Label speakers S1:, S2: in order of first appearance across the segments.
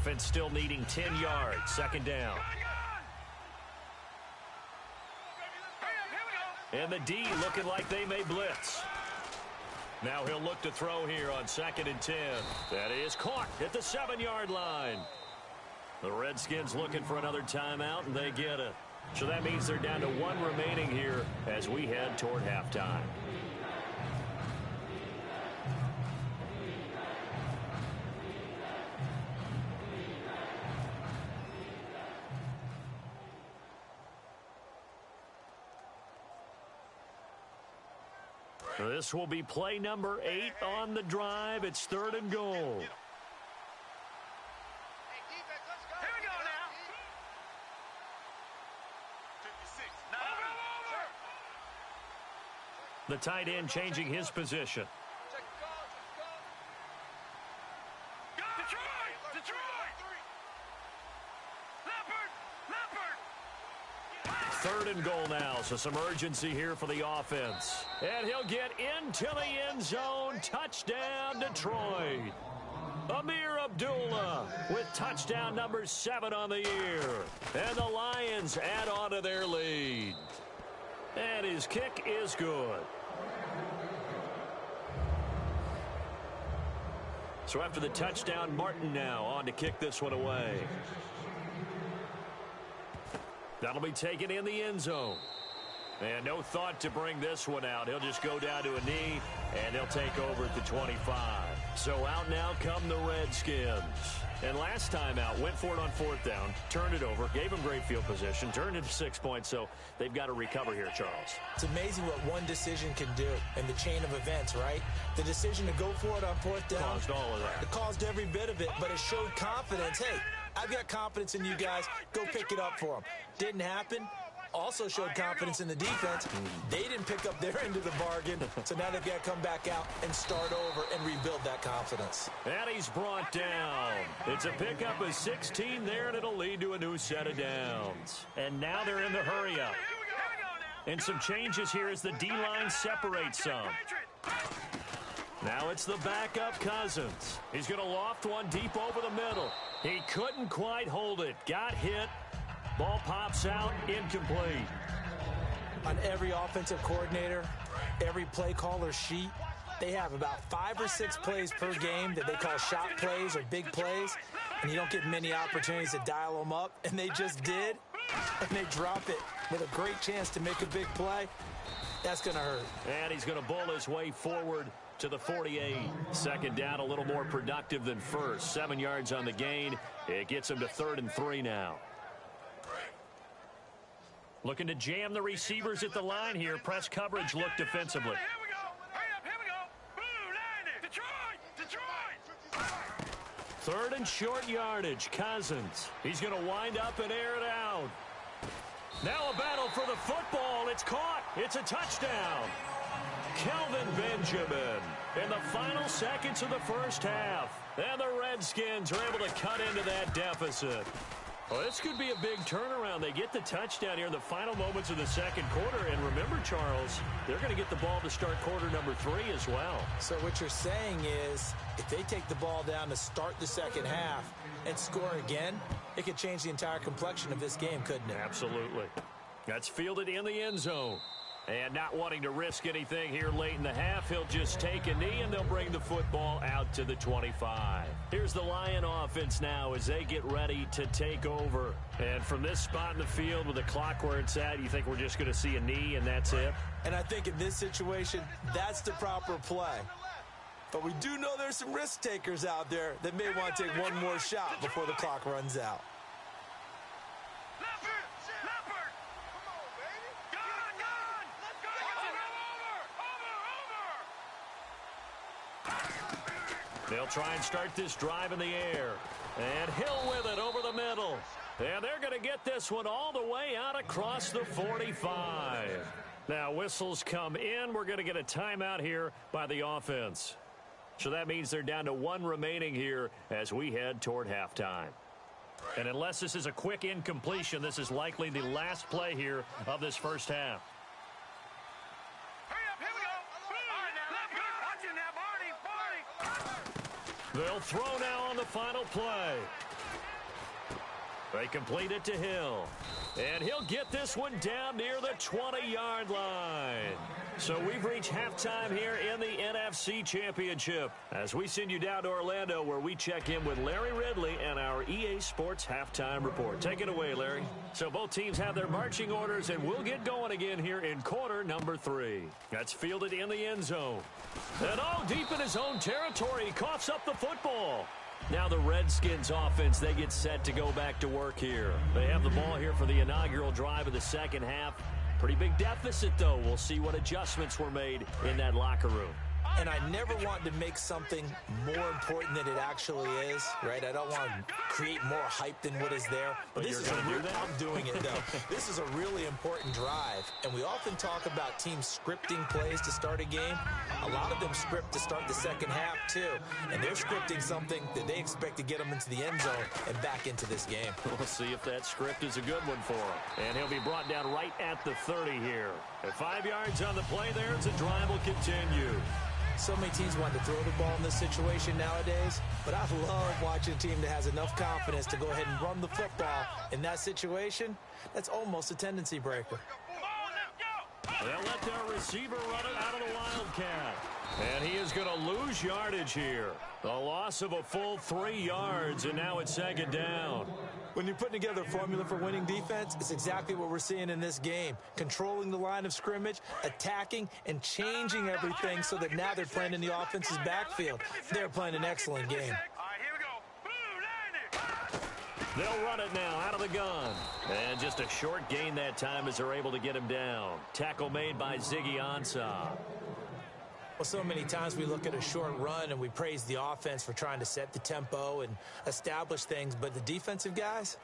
S1: offense still needing 10 yards. Second down. And the D looking like they may blitz. Now he'll look to throw here on 2nd and 10. That is caught at the 7-yard line. The Redskins looking for another timeout, and they get it. So that means they're down to 1 remaining here as we head toward halftime. This will be play number 8 on the drive. It's 3rd and goal. The tight end changing his position. Third and goal now, so some urgency here for the offense. And he'll get into the end zone. Touchdown, Detroit. Amir Abdullah with touchdown number 7 on the year. And the Lions add on to their lead. And his kick is good. So after the touchdown, Martin now on to kick this one away. That'll be taken in the end zone. And no thought to bring this one out. He'll just go down to a knee, and they'll take over at the 25. So out now come the Redskins. And last time out, went for it on 4th down, turned it over, gave them great field position, turned it to 6 points, so they've got to recover here, Charles.
S2: It's amazing what one decision can do in the chain of events, right? The decision to go for it on 4th down.
S1: Caused all of that.
S2: It caused every bit of it, but it showed confidence. Hey, I've got confidence in you guys. Go pick it up for them. Didn't happen. Also showed confidence in the defense. They didn't pick up their end of the bargain, so now they've got to come back out and start over and rebuild that confidence.
S1: And he's brought down. It's a pickup of 16 there, and it'll lead to a new set of downs. And now they're in the hurry-up. And some changes here as the D-line separates some. Now it's the backup Cousins. He's going to loft one deep over the middle. He couldn't quite hold it. Got hit. Ball pops out, incomplete.
S2: On every offensive coordinator, every play caller sheet, they have about 5 or 6 plays per game that they call shot plays or big plays, and you don't get many opportunities to dial them up, and they just did, and they drop it with a great chance to make a big play. That's going to hurt.
S1: And he's going to bull his way forward to the 48. Second down, a little more productive than first. 7 yards on the gain. It gets him to 3rd and 3 now. Looking to jam the receivers at the line here. Press coverage look defensively.
S3: Here we go. Hurry up, here we go. Boom, Detroit.
S1: 3rd and short yardage. Cousins. He's going to wind up and air it out. Now a battle for the football. It's caught. It's a touchdown. Kelvin Benjamin in the final seconds of the first half. And the Redskins are able to cut into that deficit. Well, this could be a big turnaround. They get the touchdown here in the final moments of the second quarter. And remember, Charles, they're going to get the ball to start quarter number 3 as well.
S2: So what you're saying is if they take the ball down to start the second half and score again, it could change the entire complexion of this game, couldn't it?
S1: Absolutely. That's fielded in the end zone. And not wanting to risk anything here late in the half, he'll just take a knee, and they'll bring the football out to the 25. Here's the Lion offense now as they get ready to take over. And from this spot in the field with the clock where it's at, you think we're just going to see a knee and that's it?
S2: And I think in this situation, that's the proper play. But we do know there's some risk takers out there that may want to take one more shot before the clock runs out.
S1: They'll try and start this drive in the air. And Hill with it over the middle. And they're going to get this one all the way out across the 45. Now whistles come in. We're going to get a timeout here by the offense. So that means they're down to 1 remaining here as we head toward halftime. And unless this is a quick incompletion, this is likely the last play here of this first half. They'll throw now on the final play. They complete it to Hill. And he'll get this one down near the 20-yard line. So we've reached halftime here in the NFC Championship as we send you down to Orlando where we check in with Larry Ridley and our EA Sports Halftime Report. Take it away, Larry. So both teams have their marching orders, and we'll get going again here in quarter number 3. That's fielded in the end zone. And all deep in his own territory, he coughs up the football. Now the Redskins offense, they get set to go back to work here. They have the ball here for the inaugural drive of the second half. Pretty big deficit, though. We'll see what adjustments were made in that locker room.
S2: And I never want to make something more important than it actually is, right? I don't want to create more hype than what is there. But this is I'm doing it, though. This is a really important drive. And we often talk about teams scripting plays to start a game. A lot of them script to start the second half, too. And they're scripting something that they expect to get them into the end zone and back into this game.
S1: We'll see if that script is a good one for him. And he'll be brought down right at the 30 here. At 5 yards on the play there, the drive will continue.
S2: So many teams want to throw the ball in this situation nowadays, but I love watching a team that has enough confidence to go ahead and run the football in that situation. That's almost a tendency breaker.
S1: They'll let their receiver run it out of the Wildcat. And he is going to lose yardage here. The loss of a full 3 yards, and now it's second down.
S2: When you're putting together a formula for winning defense, it's exactly what we're seeing in this game. Controlling the line of scrimmage, attacking, and changing everything so that now they're playing in the offense's backfield. They're playing an excellent game.
S1: They'll run it now out of the gun. And just a short gain that time as they're able to get him down. Tackle made by Ziggy Ansah.
S2: Well, so many times we look at a short run and we praise the offense for trying to set the tempo and establish things. But the defensive guys,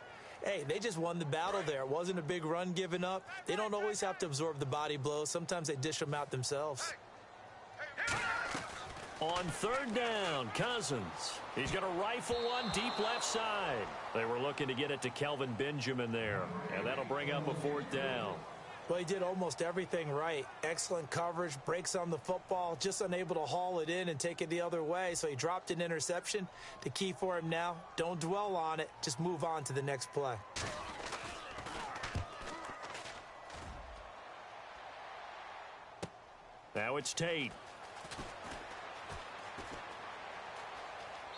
S2: hey, they just won the battle there. It wasn't a big run given up. They don't always have to absorb the body blows. Sometimes they dish them out themselves.
S1: On third down, Cousins. He's going to rifle one deep left side. They were looking to get it to Kelvin Benjamin there, and that'll bring up a fourth down.
S2: Well, he did almost everything right. Excellent coverage, breaks on the football, just unable to haul it in and take it the other way, so he dropped an interception. The key for him now, don't dwell on it, just move on to the next play.
S1: Now it's Tate.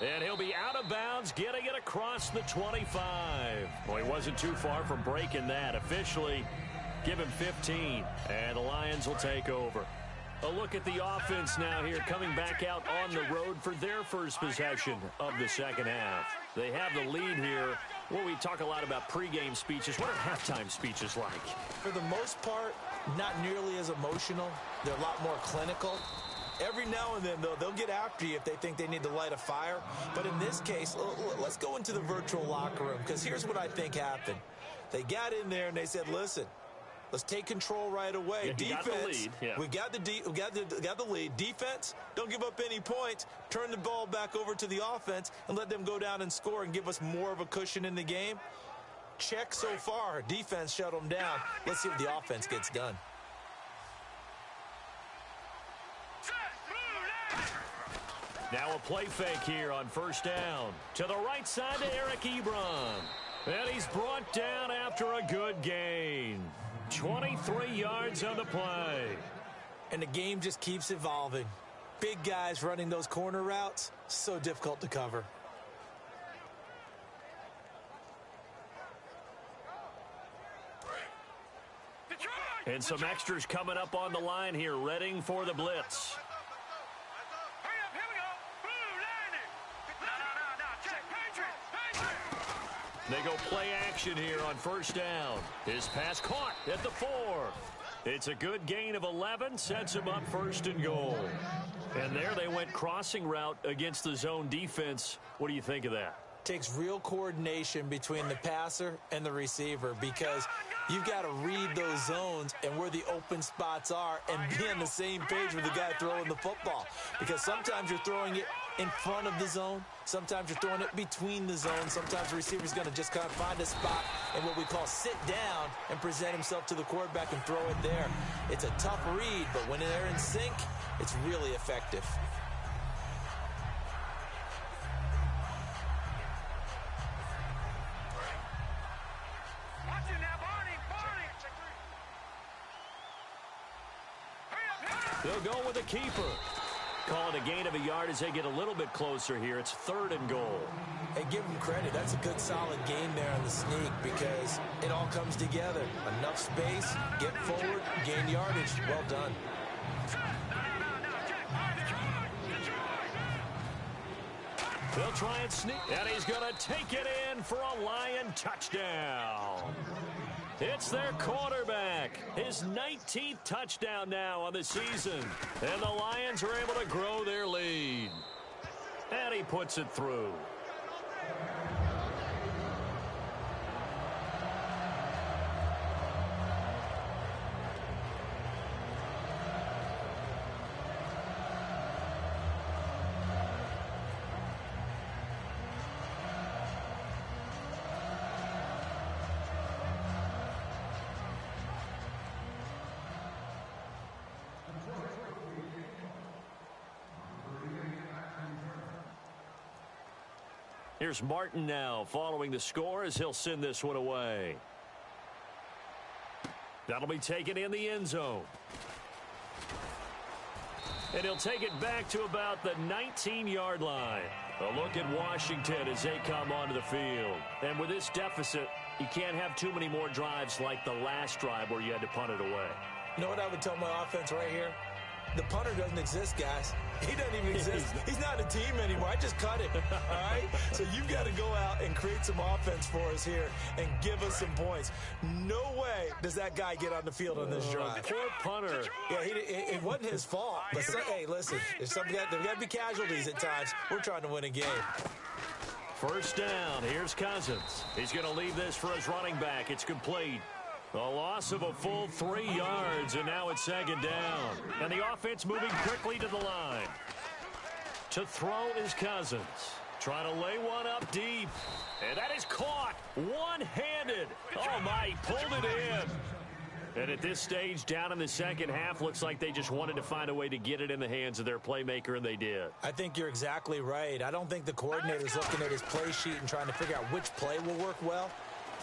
S1: And he'll be out of bounds, getting it across the 25. Well, he wasn't too far from breaking that. Officially, give him 15, and the Lions will take over. A look at the offense now here, coming back out on the road for their first possession of the second half. They have the lead here. Well, we talk a lot about pregame speeches. What are halftime speeches like?
S2: For the most part, not nearly as emotional. They're a lot more clinical. Every now and then, though, they'll get after you if they think they need to light a fire. But in this case, let's go into the virtual locker room, because here's what I think happened. They got in there and they said, listen, let's take control right away.
S1: Yeah,
S2: defense,
S1: got the lead. Yeah.
S2: we got the lead. Defense, don't give up any points. Turn the ball back over to the offense and let them go down and score and give us more of a cushion in the game. Check so far. Defense shut them down. Let's see if the offense gets done.
S1: Now a play fake here on first down. To the right side to Eric Ebron. And he's brought down after a good gain. 23 yards on the play.
S2: And the game just keeps evolving. Big guys running those corner routes, so difficult to cover.
S1: And some extras coming up on the line here, readying for the blitz. They go play action here on first down. His pass caught at the 4. It's a good gain of 11, sets him up first and goal. And there they went crossing route against the zone defense. What do you think of that?
S2: Takes real coordination between the passer and the receiver, because you've got to read those zones and where the open spots are and be on the same page with the guy throwing the football. Because sometimes you're throwing it in front of the zone. Sometimes you're throwing it between the zones. Sometimes the receiver's going to just kind of find a spot and what we call sit down and present himself to the quarterback and throw it there. It's a tough read, but when they're in sync, it's really effective.
S1: They'll go with the keeper. Call it a gain of a yard as they get a little bit closer here. It's 3rd and goal.
S2: Hey, give them credit. That's a good, solid game there on the sneak because it all comes together. Enough space, get forward, gain yardage. Well done.
S1: They'll try and sneak, and he's going to take it in for a Lion touchdown. It's their quarterback. His 19th touchdown now on the season. And the Lions are able to grow their lead. And he puts it through. Here's Martin now following the score as he'll send this one away. That'll be taken in the end zone. And he'll take it back to about the 19-yard line. A look at Washington as they come onto the field. And with this deficit, you can't have too many more drives like the last drive where you had to punt it away.
S2: You know what I would tell my offense right here? The punter doesn't exist, guys. He doesn't even exist. He's not a team anymore. I just cut him, all right? So you've got to go out and create some offense for us here and give us some points. No way does that guy get on the field on this drive.
S1: Poor punter.
S2: Yeah, it wasn't his fault. But, hey, listen, there's got to be casualties at times. We're trying to win a game.
S1: First down. Here's Cousins. He's going to leave this for his running back. It's complete. A loss of a full 3 yards, and now it's 2nd down. And the offense moving quickly to the line. To throw is Cousins. Trying to lay one up deep. And that is caught one-handed. Oh, my, he pulled it in. And at this stage, down in the second half, looks like they just wanted to find a way to get it in the hands of their playmaker, and they did.
S2: I think you're exactly right. I don't think the coordinator's looking at his play sheet and trying to figure out which play will work well.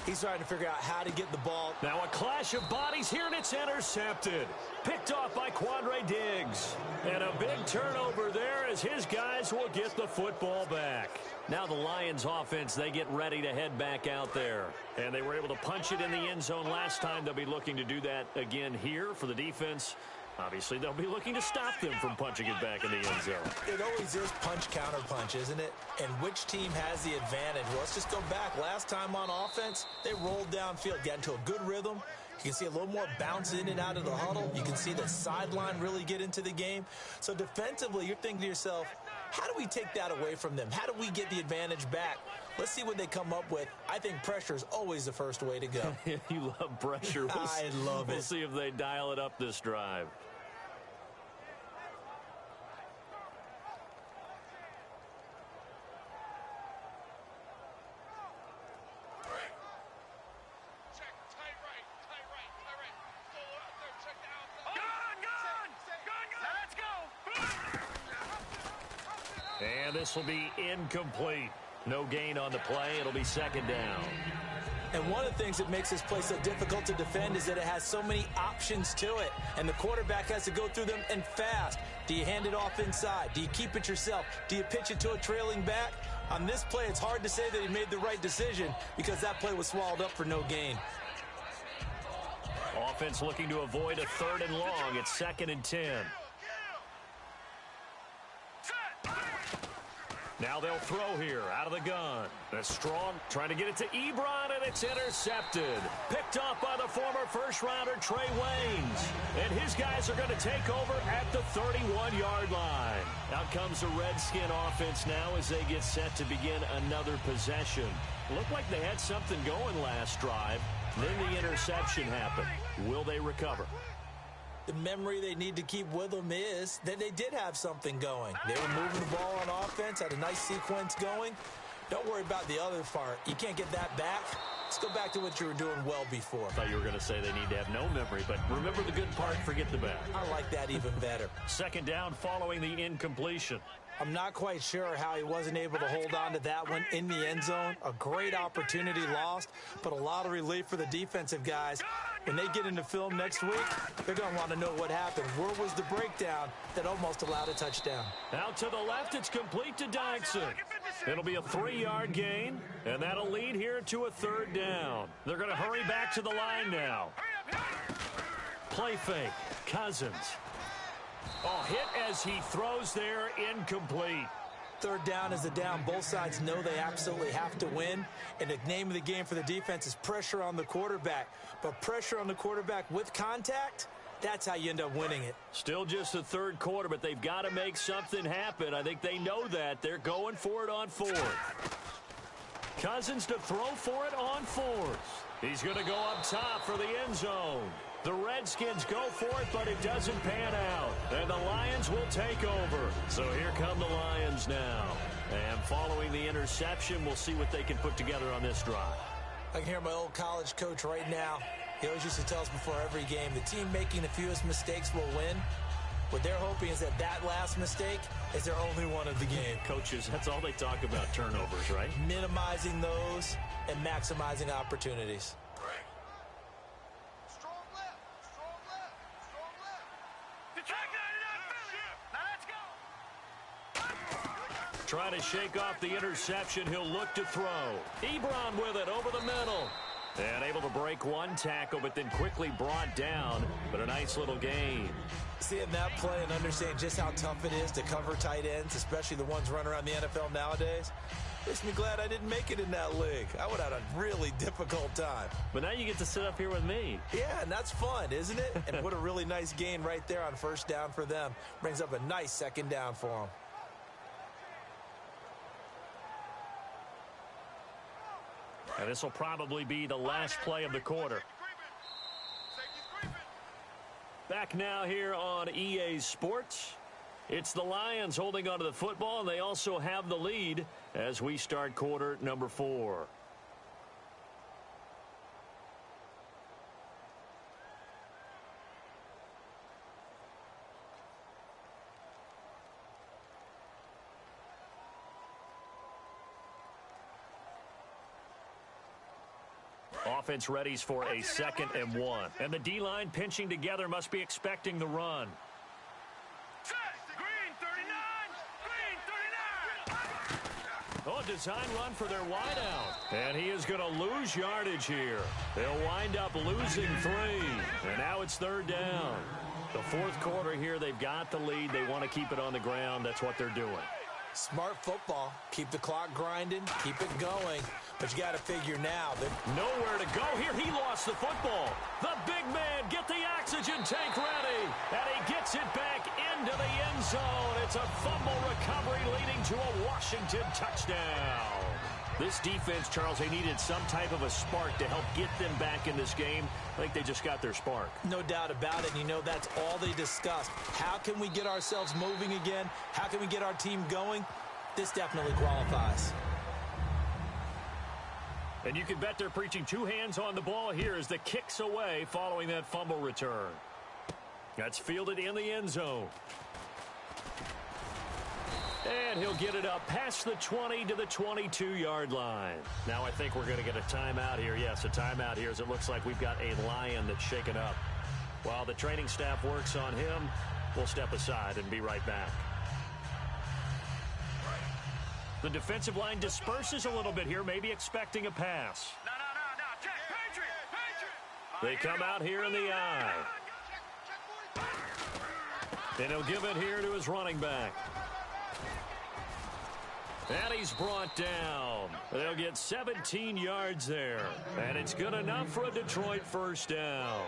S2: He's trying to figure out how to get the ball.
S1: Now a clash of bodies here, and it's intercepted. Picked off by Quandre Diggs. And a big turnover there as his guys will get the football back. Now the Lions offense, they get ready to head back out there. And they were able to punch it in the end zone last time. They'll be looking to do that again here for the defense. Obviously, they'll be looking to stop them from punching it back in the end zone.
S2: It always is punch-counter-punch, isn't it? And which team has the advantage? Well, let's just go back. Last time on offense, they rolled downfield, got into a good rhythm. You can see a little more bounce in and out of the huddle. You can see the sideline really get into the game. So defensively, you're thinking to yourself, how do we take that away from them? How do we get the advantage back? Let's see what they come up with. I think pressure is always the first way to go.
S1: You love pressure.
S2: I love it.
S1: We'll see if they dial it up this drive. And this will be incomplete. No gain on the play. It'll be 2nd down.
S2: And one of the things that makes this play so difficult to defend is that it has so many options to it. And the quarterback has to go through them and fast. Do you hand it off inside? Do you keep it yourself? Do you pitch it to a trailing back? On this play, it's hard to say that he made the right decision because that play was swallowed up for no gain.
S1: Offense looking to avoid a 3rd and long. It's 2nd and 10. Now they'll throw here out of the gun. That's Strong trying to get it to Ebron, and it's intercepted. Picked off by the former first-rounder Trey Waynes. And his guys are going to take over at the 31-yard line. Out comes the Redskin offense now as they get set to begin another possession. Looked like they had something going last drive. Then the interception happened. Will they recover?
S2: The memory they need to keep with them is that they did have something going. They were moving the ball on offense, had a nice sequence going. Don't worry about the other part. You can't get that back. Let's go back to what you were doing well before.
S1: I thought you were going to say they need to have no memory, but remember the good part, forget the bad.
S2: I like that even better.
S1: 2nd down following the incompletion.
S2: I'm not quite sure how he wasn't able to hold on to that one in the end zone. A great opportunity lost, but a lot of relief for the defensive guys. When they get into film next week, they're going to want to know what happened. Where was the breakdown that almost allowed a touchdown?
S1: Out to the left, it's complete to Dykson. It'll be a 3-yard gain, and that'll lead here to a 3rd down. They're going to hurry back to the line now. Play fake, Cousins. Oh, hit as he throws there, incomplete.
S2: 3rd down is the down. Both sides know they absolutely have to win. And the name of the game for the defense is pressure on the quarterback. But pressure on the quarterback with contact, that's how you end up winning it.
S1: Still just the 3rd quarter, but they've got to make something happen. I think they know that. They're going for it on 4th. Cousins to throw for it on 4th. He's going to go up top for the end zone. The Redskins go for it, but it doesn't pan out. And the Lions will take over. So here come the Lions now. And following the interception, we'll see what they can put together on this drive.
S2: I can hear my old college coach right now. He always used to tell us before every game, the team making the fewest mistakes will win. What they're hoping is that last mistake is their only one of the game.
S1: Coaches, that's all they talk about, turnovers, right?
S2: Minimizing those and maximizing opportunities.
S1: Trying to shake off the interception. He'll look to throw. Ebron with it over the middle. And able to break one tackle, but then quickly brought down. But a nice little gain.
S2: Seeing that play and understanding just how tough it is to cover tight ends, especially the ones running around the NFL nowadays, makes me glad I didn't make it in that league. I would have had a really difficult time.
S1: But now you get to sit up here with me.
S2: Yeah, and that's fun, isn't it? And what a really nice gain right there on 1st down for them. Brings up a nice 2nd down for them.
S1: And this will probably be the last play of the quarter. Back now here on EA Sports. It's the Lions holding onto the football, and they also have the lead as we start quarter number 4. Offense readies for a 2nd and 1. And the D-line pinching together must be expecting the run.
S3: Green 39.
S1: Oh, design run for their wideout. And he is going to lose yardage here. They'll wind up losing 3. And now it's 3rd down. The 4th quarter here, they've got the lead. They want to keep it on the ground. That's what they're doing.
S2: Smart football. Keep the clock grinding. Keep it going. But you got to figure now that
S1: nowhere to go here. He lost the football. The big man, get the oxygen tank ready. And he gets it back into the end zone. It's a fumble recovery leading to a Washington touchdown. This defense, Charles, they needed some type of a spark to help get them back in this game. I think they just got their spark.
S2: No doubt about it. And you know, that's all they discussed. How can we get ourselves moving again? How can we get our team going? This definitely qualifies.
S1: And you can bet they're preaching 2 hands on the ball here as the kick's away following that fumble return. That's fielded in the end zone. And he'll get it up past the 20 to the 22-yard line. Now I think we're going to get a timeout here. Yes, a timeout here as it looks like we've got a Lion that's shaken up. While the training staff works on him, we'll step aside and be right back. The defensive line disperses a little bit here, maybe expecting a pass.
S3: No. Check. Patriot.
S1: They come out here in the eye. And he'll give it here to his running back. And he's brought down. They'll get 17 yards there. And it's good enough for a Detroit 1st down.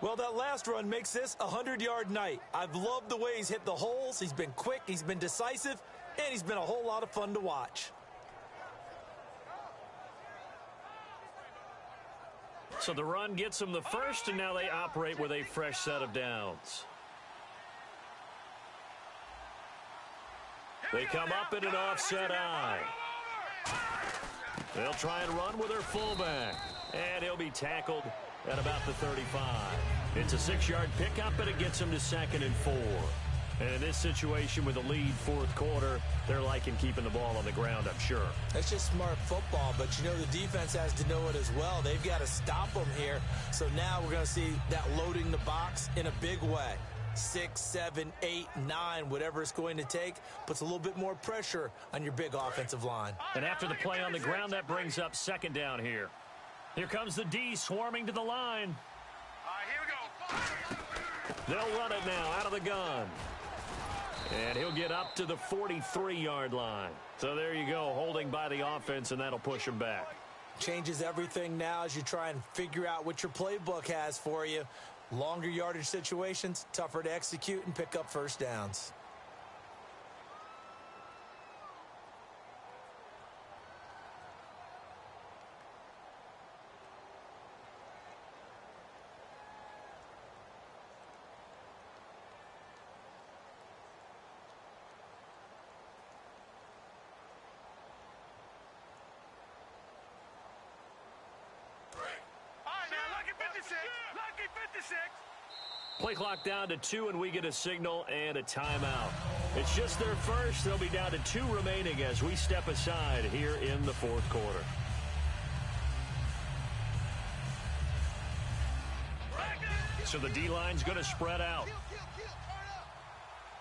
S2: Well, that last run makes this a 100-yard night. I've loved the way he's hit the holes. He's been quick. He's been decisive. And he's been a whole lot of fun to watch.
S1: So the run gets them the first, and now they operate with a fresh set of downs. They come up in an offset eye. They'll try and run with their fullback. And he'll be tackled at about the 35. It's a 6-yard pickup, and it gets them to 2nd and 4. And in this situation with a lead fourth quarter, they're liking keeping the ball on the ground, I'm sure.
S2: That's just smart football, but you know the defense has to know it as well. They've got to stop them here. So now we're going to see that loading the box in a big way. 6, 7, 8, 9, whatever it's going to take, puts a little bit more pressure on your big offensive line.
S1: And after the play on the ground, that brings up second down here. Here comes the D swarming to the line.
S3: All right, here we go.
S1: They'll run it now out of the gun. And he'll get up to the 43-yard line. So there you go, holding by the offense, and that'll push him back.
S2: Changes everything now as you try and figure out what your playbook has for you. Longer yardage situations, tougher to execute and pick up first downs.
S1: Play clock down to 2, and we get a signal and a timeout. It's just their first. They'll be down to 2 remaining as we step aside here in the fourth quarter. So the D-line's going to spread out.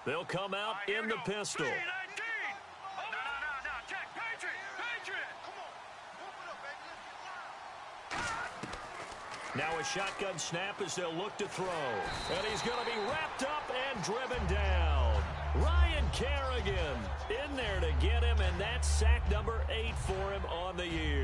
S1: They'll come out in the pistol. Now a shotgun snap as they'll look to throw. And he's going to be wrapped up and driven down. Ryan Kerrigan in there to get him, and that's sack number 8 for him on the year.